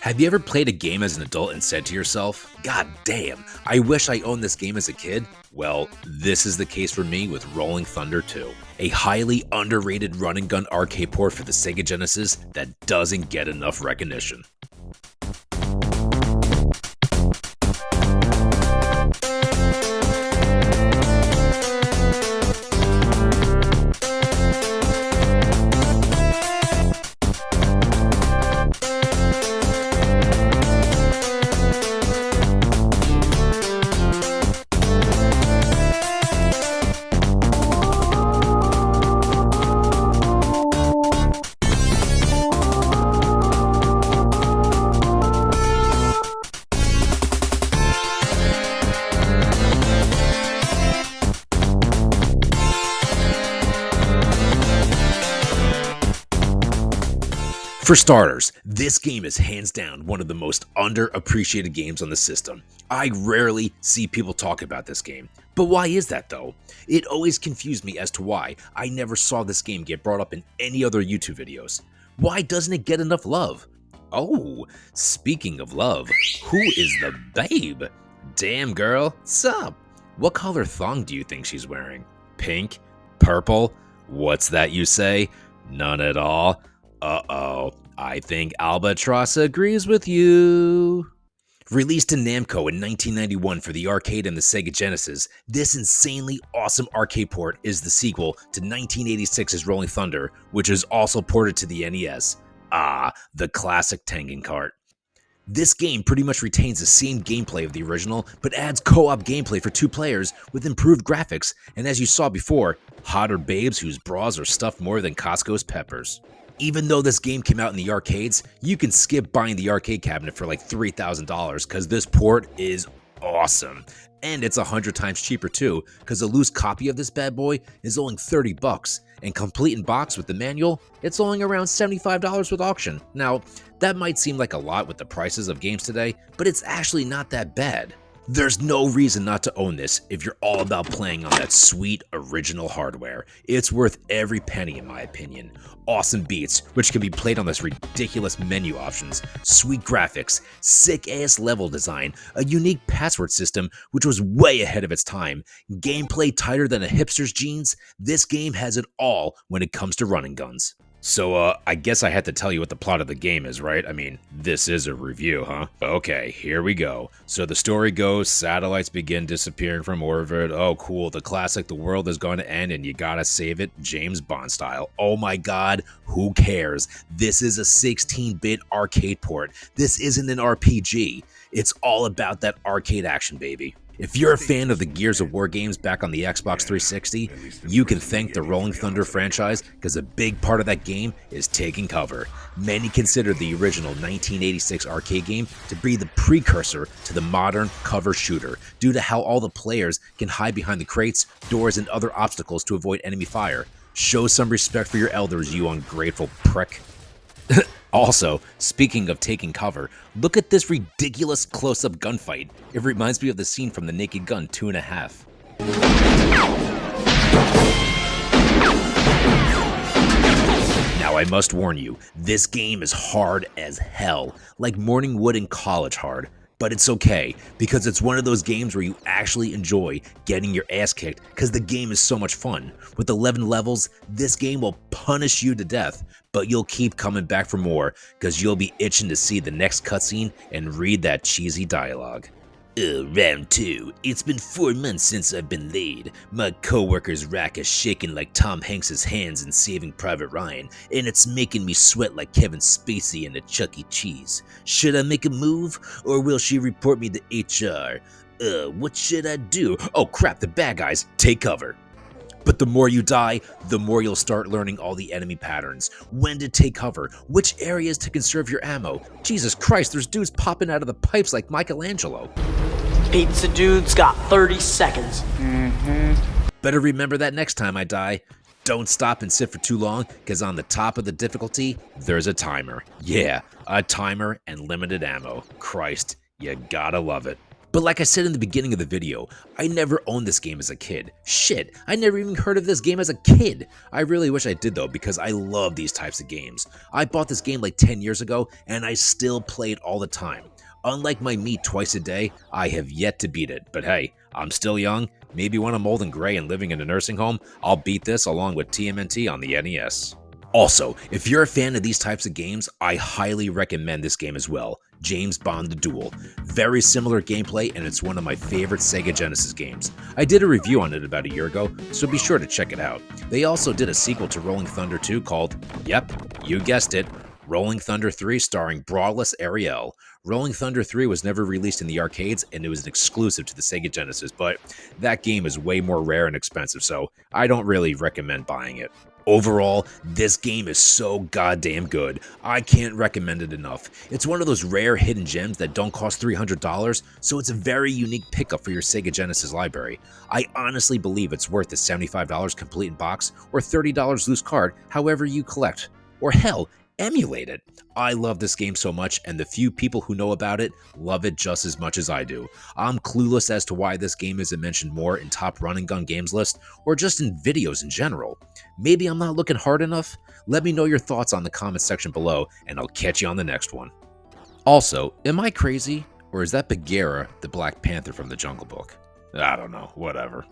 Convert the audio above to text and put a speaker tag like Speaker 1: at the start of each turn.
Speaker 1: Have you ever played a game as an adult and said to yourself, God damn, I wish I owned this game as a kid? Well, this is the case for me with Rolling Thunder 2, a highly underrated run and gun arcade port for the Sega Genesis that doesn't get enough recognition. For starters, this game is hands down one of the most underappreciated games on the system. I rarely see people talk about this game. But why is that though? It always confused me as to why I never saw this game get brought up in any other YouTube videos. Why doesn't it get enough love? Oh, speaking of love, who is the babe? Damn girl, sup? What color thong do you think she's wearing? Pink? Purple? What's that you say? None at all? Uh-oh, I think Albatross agrees with you. Released to Namco in 1991 for the arcade and the Sega Genesis, this insanely awesome arcade port is the sequel to 1986's Rolling Thunder, which is also ported to the NES. Ah, the classic Tengen cart. This game pretty much retains the same gameplay of the original, but adds co-op gameplay for 2 players with improved graphics, and as you saw before, hotter babes whose bras are stuffed more than Costco's peppers. Even though this game came out in the arcades, you can skip buying the arcade cabinet for like $3,000 because this port is awesome. And it's 100 times cheaper too, because a loose copy of this bad boy is only $30, and complete in box with the manual, it's only around $75 with auction. Now, that might seem like a lot with the prices of games today, but it's actually not that bad. There's no reason not to own this if you're all about playing on that sweet original hardware. It's worth every penny in my opinion. Awesome beats, which can be played on this ridiculous menu options, sweet graphics, sick ass level design, a unique password system which was way ahead of its time, gameplay tighter than a hipster's jeans. This game has it all when it comes to running guns. So, I guess I had to tell you what the plot of the game is, right? I mean, this is a review, huh? Okay, here we go. So the story goes, satellites begin disappearing from orbit. Oh, cool, the classic, the world is going to end and you gotta save it, James Bond style. Oh my god, who cares? This is a 16-bit arcade port. This isn't an RPG. It's all about that arcade action, baby. If you're a fan of the Gears of War games back on the Xbox 360, you can thank the Rolling Thunder franchise because a big part of that game is taking cover. Many consider the original 1986 arcade game to be the precursor to the modern cover shooter due to how all the players can hide behind the crates, doors, and other obstacles to avoid enemy fire. Show some respect for your elders, you ungrateful prick. Also, speaking of taking cover, look at this ridiculous close-up gunfight. It reminds me of the scene from The Naked Gun 2.5. Now I must warn you, this game is hard as hell, like morning wood in college hard. But it's okay, because it's one of those games where you actually enjoy getting your ass kicked because the game is so much fun. With 11 levels, this game will punish you to death, but you'll keep coming back for more because you'll be itching to see the next cutscene and read that cheesy dialogue. Round 2. It's been 4 months since I've been laid. My coworker's rack is shaking like Tom Hanks's hands in Saving Private Ryan, and it's making me sweat like Kevin Spacey in a Chuck E. Cheese. Should I make a move, or will she report me to HR? What should I do? Oh crap, the bad guys, take cover. But the more you die, the more you'll start learning all the enemy patterns, when to take cover, which areas to conserve your ammo. Jesus Christ, there's dudes popping out of the pipes like Michelangelo.
Speaker 2: Pizza dude's got 30 seconds.
Speaker 1: Better remember that next time I die. Don't stop and sit for too long, because on the top of the difficulty, there's a timer. Yeah, a timer and limited ammo. Christ, you gotta love it. But like I said in the beginning of the video, I never owned this game as a kid. Shit, I never even heard of this game as a kid. I really wish I did though, because I love these types of games. I bought this game like 10 years ago, and I still play it all the time. Unlike my meat twice a day, I have yet to beat it. But hey, I'm still young. Maybe when I'm old and gray and living in a nursing home, I'll beat this along with TMNT on the NES. Also, if you're a fan of these types of games, I highly recommend this game as well. James Bond: The Duel. Very similar gameplay, and it's one of my favorite Sega Genesis games. I did a review on it about a year ago, so be sure to check it out. They also did a sequel to Rolling Thunder 2 called, yep, you guessed it, Rolling Thunder 3 starring Brawless Ariel. Rolling Thunder 3 was never released in the arcades, and it was an exclusive to the Sega Genesis, but that game is way more rare and expensive, so I don't really recommend buying it. Overall, this game is so goddamn good. I can't recommend it enough. It's one of those rare hidden gems that don't cost $300, so it's a very unique pickup for your Sega Genesis library. I honestly believe it's worth the $75 complete in box or $30 loose card, however you collect. Or hell, emulate it. I love this game so much, and the few people who know about it love it just as much as I do. I'm clueless as to why this game isn't mentioned more in top run and gun games list, or just in videos in general. Maybe I'm not looking hard enough? Let me know your thoughts on the comment section below, and I'll catch you on the next one. Also, am I crazy, or is that Bagheera the Black Panther from the Jungle Book? I don't know, whatever.